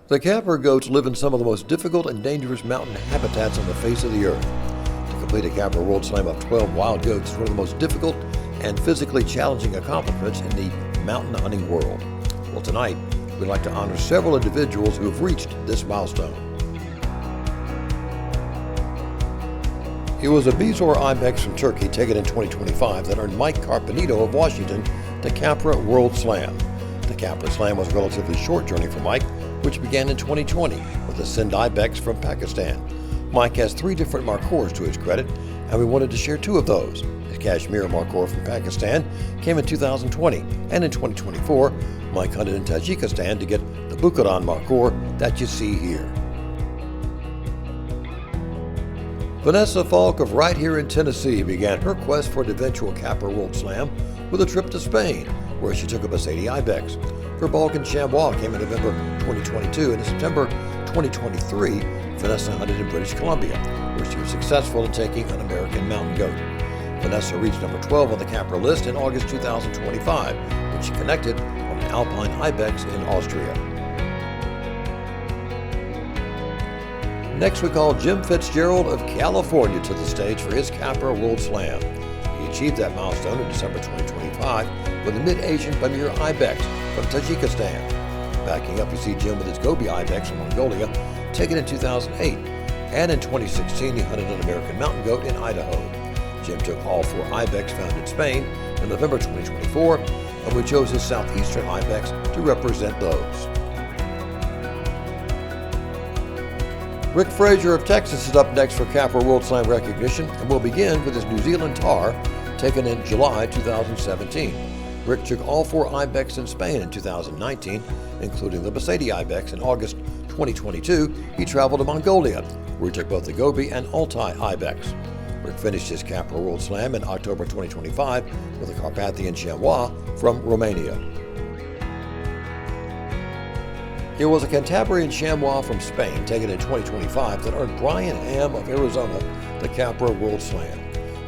The Capra goats live in some of the most difficult and dangerous mountain habitats on the face of the earth. To complete a Capra World Slam of 12 wild goats is one of the most difficult and physically challenging accomplishments in the mountain hunting world. Well, tonight, we'd like to honor several individuals who have reached this milestone. It was a Bezoar Ibex from Turkey taken in 2025 that earned Mike Carpenito of Washington the Capra World Slam. The Capra Slam was a relatively short journey for Mike, which began in 2020 with a Sind Ibex from Pakistan. Mike has 3 different markhors to his credit, and we wanted to share 2 of those. His Kashmir markhor from Pakistan came in 2020, and in 2024, Mike hunted in Tajikistan to get the Bukharan markhor that you see here. Vanessa Falk of right here in Tennessee began her quest for the eventual Capra World Slam with a trip to Spain, where she took a Mercedes Ibex. Her Balkan Chamois came in November 2022, and in September 2023, Vanessa hunted in British Columbia, where she was successful in taking an American mountain goat. Vanessa reached number 12 on the Capra list in August 2025, when she connected on an Alpine Ibex in Austria. Next, we call Jim Fitzgerald of California to the stage for his Capra World Slam. He achieved that milestone in December 2025 with the Mid-Asian Pamir Ibex from Tajikistan. Backing up, you see Jim with his Gobi Ibex from Mongolia, taken in 2008. And in 2016, he hunted an American mountain goat in Idaho. Jim took all 4 Ibex found in Spain in November 2024, and we chose his Southeastern Ibex to represent those. Rick Frazier of Texas is up next for Capra World Slam recognition, and will begin with his New Zealand Tar, taken in July 2017. Rick took all 4 Ibex in Spain in 2019, including the Mercedes Ibex. In August 2022, he traveled to Mongolia, where he took both the Gobi and Altai Ibex. Rick finished his Capra World Slam in October 2025 with a Carpathian Chamois from Romania. It was a Cantabrian Chamois from Spain taken in 2025 that earned Brian Ham of Arizona the Capra World Slam.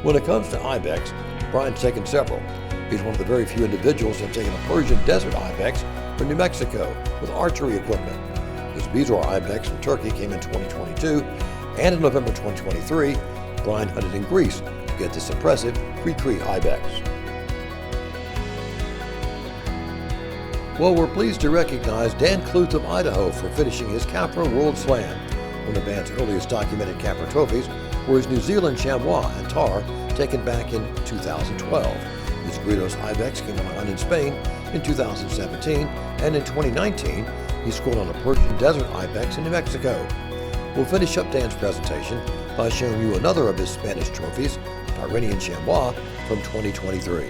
When it comes to Ibex, Brian's taken several. He's one of the very few individuals that have taken a Persian Desert Ibex from New Mexico with archery equipment. His Bezoar Ibex from Turkey came in 2022, and in November 2023, Brian hunted in Greece to get this impressive Kri Ibex. Well, we're pleased to recognize Dan Kluth of Idaho for finishing his Capra World Slam. One of the band's earliest documented Capra trophies were his New Zealand Chamois and Tar, taken back in 2012. His Gritos Ibex came on a hunt in Spain in 2017, and in 2019, he scored on a Persian Desert Ibex in New Mexico. We'll finish up Dan's presentation by showing you another of his Spanish trophies, Pyrenean Chamois from 2023.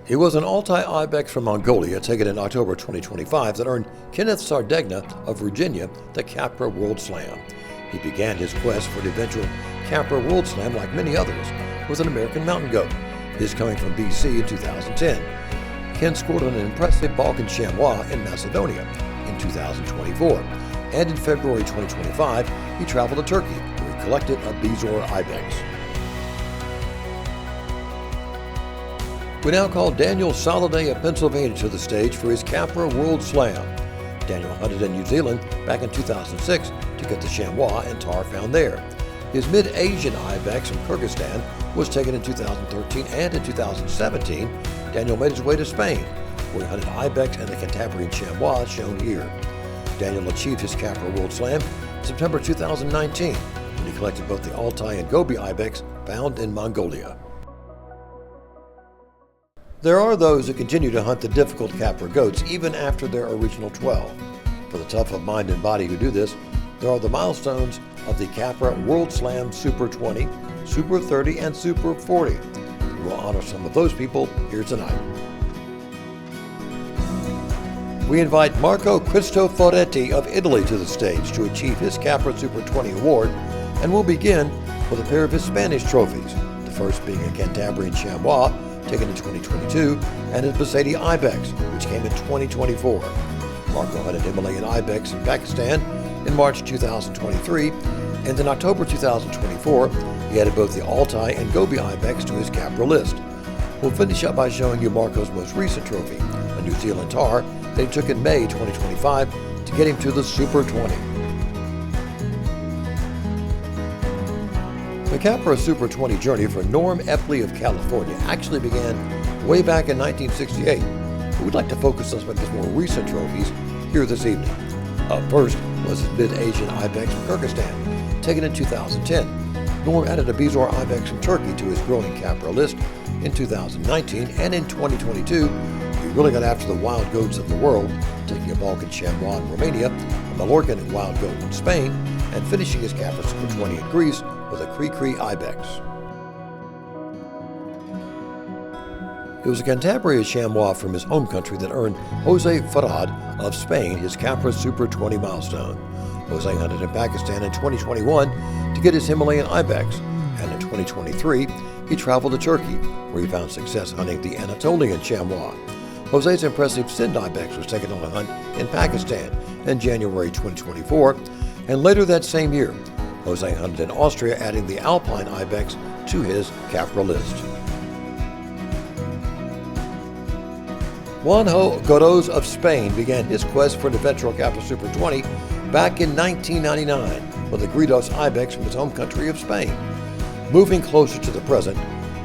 It was an Altai Ibex from Mongolia taken in October 2025 that earned Kenneth Sardegna of Virginia the Capra World Slam. He began his quest for the eventual Capra World Slam, like many others, with an American mountain goat, his coming from BC in 2010. Ken scored on an impressive Balkan Chamois in Macedonia in 2024, and in February 2025, he traveled to Turkey, where he collected a Bezoar Ibex. We now call Daniel Soliday of Pennsylvania to the stage for his Capra World Slam. Daniel hunted in New Zealand back in 2006 to get the Chamois and Tar found there. His Mid-Asian Ibex from Kyrgyzstan was taken in 2013, and in 2017, Daniel made his way to Spain, where he hunted Ibex and the Cantabrian Chamois shown here. Daniel achieved his Capra World Slam in September 2019, when he collected both the Altai and Gobi Ibex found in Mongolia. There are those who continue to hunt the difficult Capra goats even after their original 12. For the tough of mind and body who do this, there are the milestones of the Capra World Slam Super 20, Super 30, and Super 40. We will honor some of those people here tonight. We invite Marco Cristoforetti of Italy to the stage to achieve his Capra Super 20 award, and we'll begin with a pair of his Spanish trophies, the first being a Cantabrian Chamois taken in 2022, and his Mercedes Ibex, which came in 2024. Marco hunted Himalayan Ibex in Pakistan in March 2023, and in October 2024, he added both the Altai and Gobi Ibex to his Capra list. We'll finish up by showing you Marco's most recent trophy, a New Zealand tar that he took in May 2025 to get him to the Super 20. The Capra Super 20 journey for Norm Epley of California actually began way back in 1968, but we'd like to focus on some of his more recent trophies here this evening. Up first was his mid-Asian Ibex from Kyrgyzstan, taken in 2010. Norm added a Bezoar Ibex from Turkey to his growing Capra list in 2019, and in 2022, he really got after the wild goats of the world, taking a Balkan Chamois in Romania, a Mallorcan wild goat in Spain, and finishing his Capra Super 20 in Greece with a Cri Ibex. It was a Cantabria Chamois from his home country that earned Jose Farad of Spain his Capra Super 20 milestone. Jose hunted in Pakistan in 2021 to get his Himalayan Ibex, and in 2023 he traveled to Turkey, where he found success hunting the Anatolian Chamois. Jose's impressive Sind Ibex was taken on a hunt in Pakistan in January 2024, and later that same year, Jose hunted in Austria, adding the Alpine Ibex to his Capra list. Juanjo Goroz of Spain began his quest for the eventual Capra Super 20 back in 1999 with a Gridos Ibex from his home country of Spain. Moving closer to the present,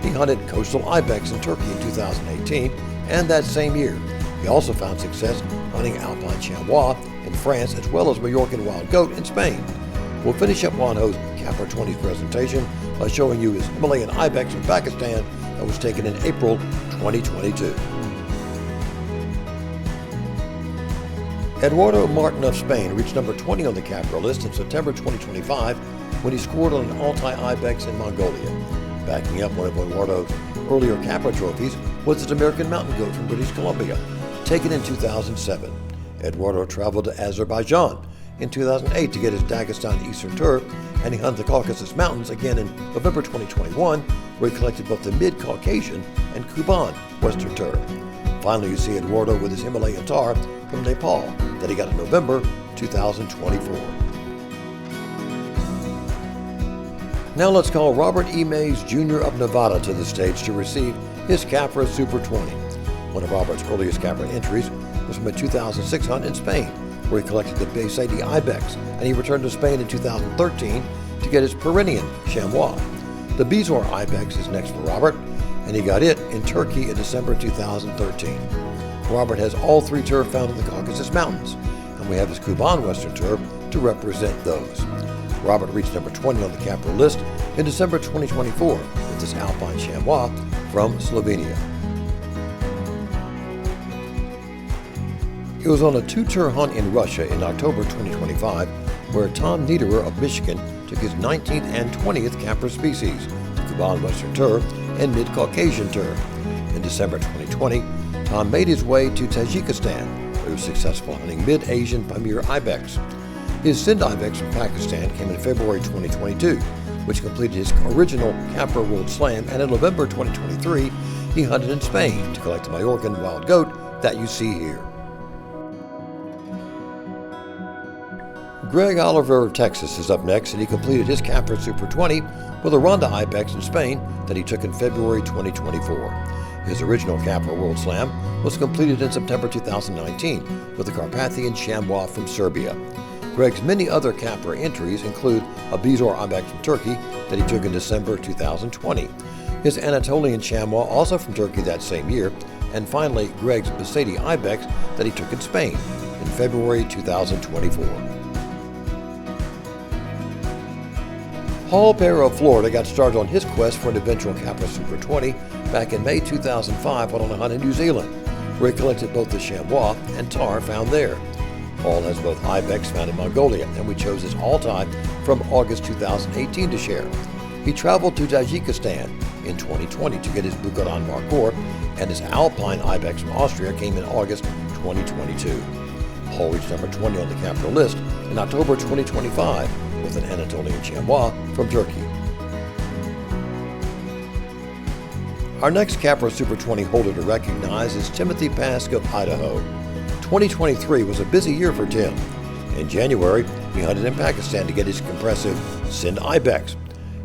he hunted Coastal Ibex in Turkey in 2018, and that same year, he also found success hunting Alpine Chamois in France as well as Mallorcan Wild Goat in Spain. We'll finish up Juanjo's Capra 20 presentation by showing you his Himalayan Ibex in Pakistan that was taken in April 2022. Eduardo Martin of Spain reached number 20 on the Capra list in September 2025 when he scored on an Altai Ibex in Mongolia. Backing up one of Eduardo's earlier Capra trophies was his American Mountain Goat from British Columbia, taken in 2007. Eduardo traveled to Azerbaijan in 2008 to get his Dagestan Eastern Tur, and he hunted the Caucasus Mountains again in November 2021, where he collected both the Mid-Caucasian and Kuban Western Tur. Finally, you see Eduardo with his Himalayan tar from Nepal that he got in November 2024. Now let's call Robert E. Mays Jr. of Nevada to the stage to receive his Capra Super 20. One of Robert's earliest Capra entries was from a 2006 hunt in Spain, where he collected the Besaidi Ibex, and he returned to Spain in 2013 to get his Pyrenean Chamois. The Bezoar Ibex is next for Robert, and he got it in Turkey in December 2013. Robert has all three tur found in the Caucasus Mountains, and we have his Kuban Western Tur to represent those. Robert reached number 20 on the Capra list in December 2024 with his Alpine Chamois from Slovenia. It was on a two-tur hunt in Russia in October 2025 where Tom Niederer of Michigan took his 19th and 20th Capra species, the Kuban Western Tur and Mid-Caucasian Tur. In December 2020, Tom made his way to Tajikistan, where he was successful hunting Mid-Asian Pamir Ibex. His Sind Ibex from Pakistan came in February 2022, which completed his original Capra World Slam, and in November 2023, he hunted in Spain to collect the Mallorcan Wild Goat that you see here. Greg Oliver of Texas is up next, and he completed his Capra Super 20 with a Ronda Ibex in Spain that he took in February 2024. His original Capra World Slam was completed in September 2019 with the Carpathian Chamois from Serbia. Greg's many other Capra entries include a Bezoar Ibex from Turkey that he took in December 2020, his Anatolian Chamois also from Turkey that same year, and finally Greg's Besaidi Ibex that he took in Spain in February 2024. Paul Bear of Florida got started on his quest for an eventual Capra Super 20 back in May 2005 on a hunt in New Zealand, where he collected both the Chamois and tar found there. Paul has both Ibex found in Mongolia, and we chose his Altai from August 2018 to share. He traveled to Tajikistan in 2020 to get his Bukaran Markhor, and his Alpine Ibex from Austria came in August 2022. Paul reached number 20 on the Capra list in October 2025 with an Anatolian Chamois from Turkey. Our next Capra Super 20 holder to recognize is Timothy Pask of Idaho. 2023 was a busy year for Tim. In January, he hunted in Pakistan to get his impressive Sind Ibex.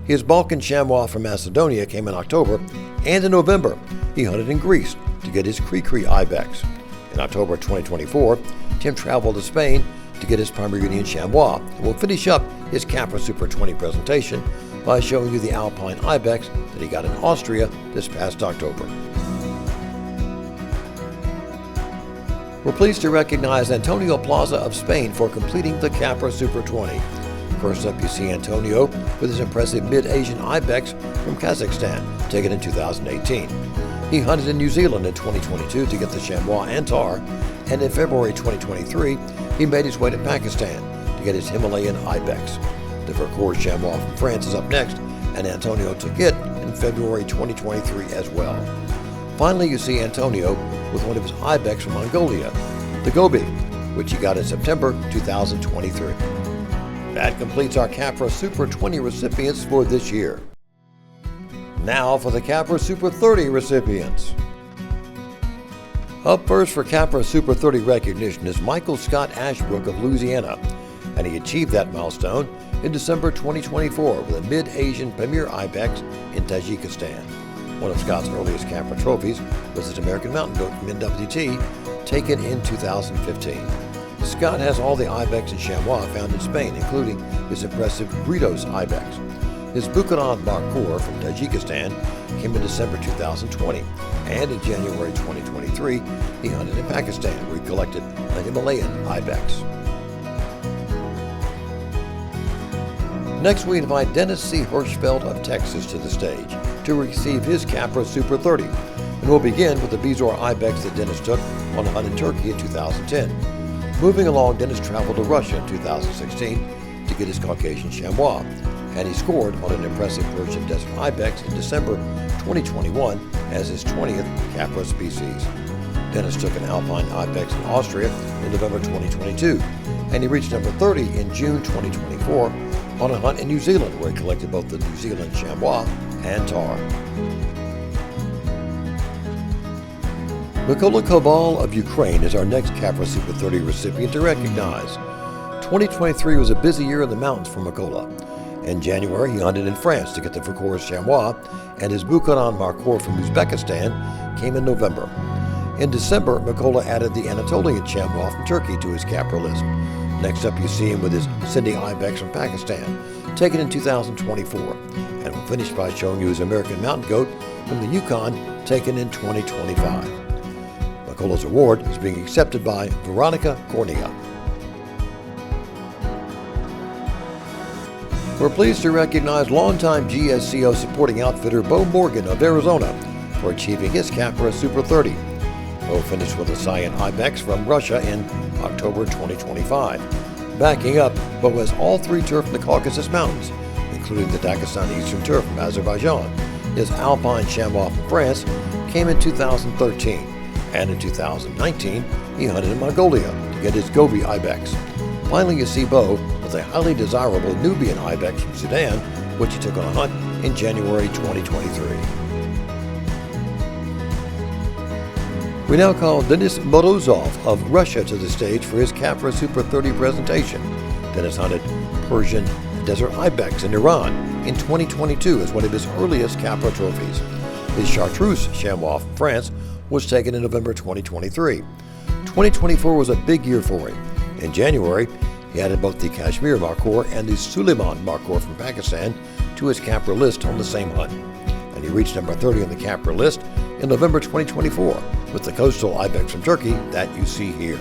His Balkan Chamois from Macedonia came in October, And in November, he hunted in Greece to get his Cree Ibex. In October 2024, Tim traveled to Spain to get his Pomeranian Chamois, and will finish up his Capra Super 20 presentation by showing you the Alpine Ibex that he got in Austria this past October. We're pleased to recognize Antonio Plaza of Spain for completing the Capra Super 20. First up, you see Antonio with his impressive mid-Asian Ibex from Kazakhstan, taken in 2018. He hunted in New Zealand in 2022 to get the Chamois Antar, and in February 2023, he made his way to Pakistan to get his Himalayan Ibex. The Vercors Chamois from France is up next, and Antonio took it in February 2023 as well. Finally, you see Antonio with one of his Ibex from Mongolia, the Gobi, which he got in September 2023. That completes our Capra Super 20 recipients for this year. Now for the Capra Super 30 recipients. Up first for Capra Super 30 recognition is Michael Scott Ashbrook of Louisiana, and he achieved that milestone in December 2024 with a mid-Asian Premier Ibex in Tajikistan. One of Scott's earliest Capra trophies was his American Mountain Goat from NWT, taken in 2015. Scott has all the Ibex and Chamois found in Spain, including his impressive Britos Ibex. His Buchanan Markhor from Tajikistan came in December 2020, and in January 2023, he hunted in Pakistan, where he collected a Himalayan Ibex. Next, we invite Dennis C. Hirschfeld of Texas to the stage to receive his Capra Super 30, and we'll begin with the Bezor Ibex that Dennis took on a hunt in Turkey in 2010. Moving along, Dennis traveled to Russia in 2016 to get his Caucasian Chamois, and he scored on an impressive Persian Desert Ibex in December 2021 as his 20th Capra species. Dennis took an Alpine Ibex in Austria in November 2022, and he reached number 30 in June 2024 on a hunt in New Zealand, where he collected both the New Zealand Chamois and Tar. Mykola Koval of Ukraine is our next Capra Super 30 recipient to recognize. 2023 was a busy year in the mountains for Mykola. In January, he hunted in France to get the Vercors Chamois, and his Buchanan Markhor from Uzbekistan came in November. In December, Mykola added the Anatolian Chamois from Turkey to his Capra list. Next up, you see him with his Sindhi Ibex from Pakistan, taken in 2024, and we'll finish by showing you his American Mountain Goat from the Yukon, taken in 2025. Mykola's award is being accepted by Veronica Cornea. We're pleased to recognize longtime GSCO supporting outfitter Bo Morgan of Arizona for achieving his Capra Super 30. Bo finished with a Cyan Ibex from Russia in October 2025. Backing up, Bo has all three turf in the Caucasus Mountains, including the Dagestan Eastern Turf from Azerbaijan. His Alpine Chamois from France came in 2013, and in 2019, he hunted in Mongolia to get his Gobi Ibex. Finally, you see Bo with a highly desirable Nubian Ibex from Sudan, which he took on a hunt in January 2023. We now call Denis Morozov of Russia to the stage for his Capra Super 30 presentation. Denis hunted Persian Desert Ibex in Iran in 2022 as one of his earliest Capra trophies. His Chartreuse Chamois from France was taken in November 2023. 2024 was a big year for him. In January, he added both the Kashmir Markhor and the Suleiman Markhor from Pakistan to his Capra list on the same hunt, and he reached number 30 on the Capra list in November 2024 with the Coastal Ibex from Turkey that you see here.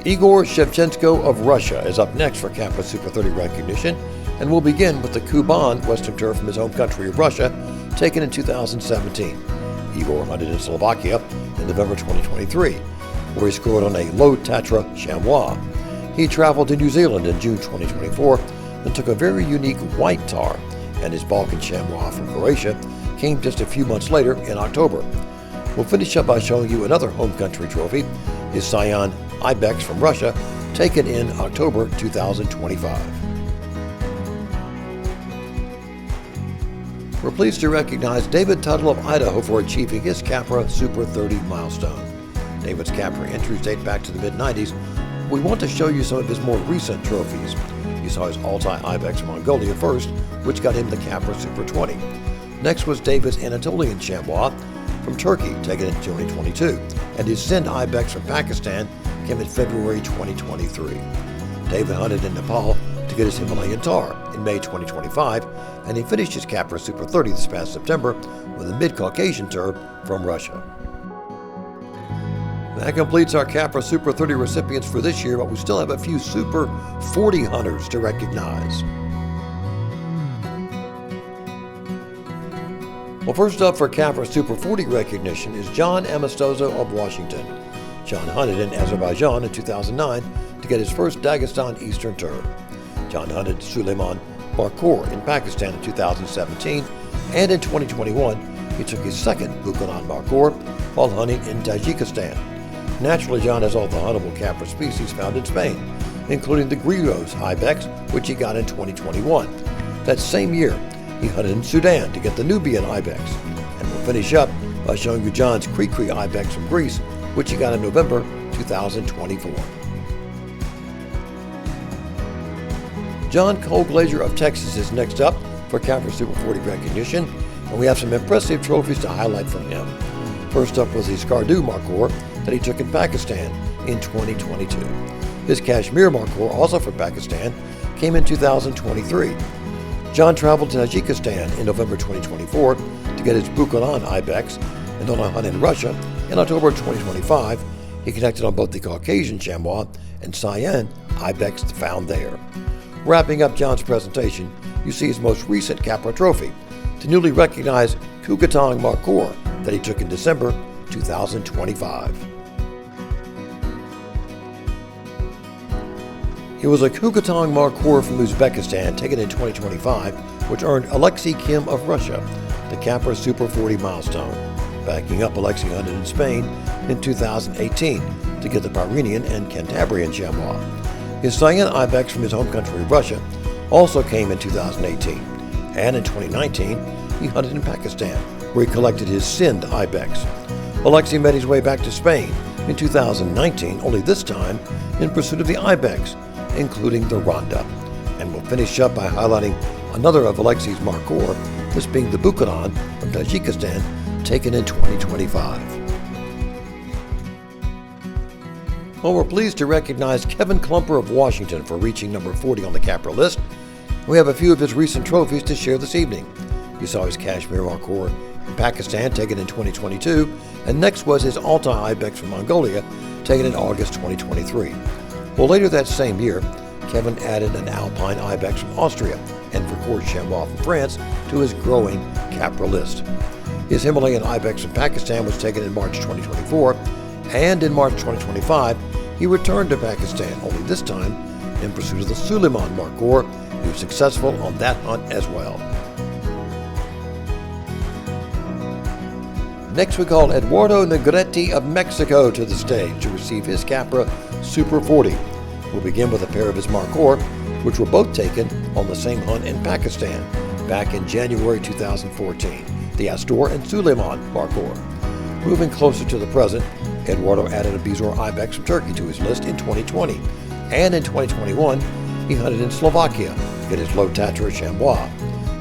Igor Shevchenko of Russia is up next for Capra Super 30 recognition, and we'll begin with the Kuban Western Turf from his home country of Russia, taken in 2017. Igor hunted in Slovakia in November 2023, where he scored on a low Tatra Chamois. He traveled to New Zealand in June 2024 and took a very unique white tar, and his Balkan Chamois from Croatia came just a few months later in October. We'll finish up by showing you another home country trophy, his Cyan Ibex from Russia, taken in October 2025. We're pleased to recognize David Tuttle of Idaho for achieving his Capra Super 30 milestone. David's Capra entries date back to the mid-90s. We want to show you some of his more recent trophies. You saw his Altai Ibex from Mongolia first, which got him the Capra Super 20. Next was David's Anatolian Chamois from Turkey, taken in 2022, and his Sind Ibex from Pakistan came in February 2023. David hunted in Nepal to get his Himalayan Tar in May 2025, and he finished his Capra Super 30 this past September with a mid-Caucasian Tur from Russia. That completes our Capra Super 30 recipients for this year, but we still have a few Super 40 hunters to recognize. Well, first up for Capra Super 40 recognition is John Amistoso of Washington. John hunted in Azerbaijan in 2009 to get his first Dagestan Eastern Tur. John hunted Suleiman Markour in Pakistan in 2017, and in 2021 he took his second Buchanan Markour while hunting in Tajikistan. Naturally, John has all the huntable Capra species found in Spain, including the Griros Ibex, which he got in 2021. That same year, he hunted in Sudan to get the Nubian Ibex. And we'll finish up by showing you John's Krikri Ibex from Greece, which he got in November 2024. John Cole Glazier of Texas is next up for Capra Super 40 recognition, and we have some impressive trophies to highlight from him. First up was the Skardu Markour that he took in Pakistan in 2022. His Kashmir Markour, also from Pakistan, came in 2023. John traveled to Tajikistan in November 2024 to get his Buchanan Ibex, and on a hunt in Russia in October 2025, he connected on both the Caucasian Chamois and Cyan Ibex found there. Wrapping up John's presentation, you see his most recent Capra trophy, the newly recognized Kugatong Markour that he took in December 2025. It was a Kugatong Markour from Uzbekistan taken in 2025, which earned Alexei Kim of Russia the Capra Super 40 milestone. Backing up, Alexei hunted in Spain in 2018 to get the Pyrenean and Cantabrian Chamois. His Cyan Ibex from his home country, Russia, also came in 2018, and in 2019, he hunted in Pakistan, where he collected his Sind Ibex. Alexei made his way back to Spain in 2019, only this time in pursuit of the Ibex, including the Ronda. And we'll finish up by highlighting another of Alexei's Markour, this being the Buchanan from Tajikistan, taken in 2025. Well, we're pleased to recognize Kevin Klumper of Washington for reaching number 40 on the Capra list. We have a few of his recent trophies to share this evening. You saw his Kashmir Markour in Pakistan, taken in 2022, and next was his Altai Ibex from Mongolia, taken in August 2023. Well, later that same year, Kevin added an Alpine Ibex from Austria and Vercors Chamois from France to his growing Capra list. His Himalayan Ibex from Pakistan was taken in March 2024, and in March 2025, he returned to Pakistan, only this time in pursuit of the Suleiman Markour. He was successful on that hunt as well. Next, we call Eduardo Negrete of Mexico to the stage to receive his Capra Super 40. We'll begin with a pair of his Markour, which were both taken on the same hunt in Pakistan back in January 2014, the Astor and Suleiman Markour. Moving closer to the present, Eduardo added a Bizor Ibex from Turkey to his list in 2020, and in 2021, he hunted in Slovakia to get his Low Tatra Chamois.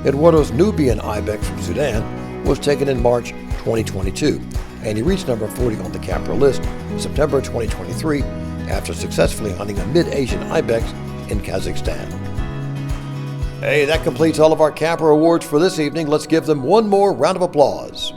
Eduardo's Nubian Ibex from Sudan was taken in March 2022, and he reached number 40 on the Capra list in September 2023 after successfully hunting a mid-Asian Ibex in Kazakhstan. Hey, that completes all of our Capra awards for this evening. Let's give them one more round of applause.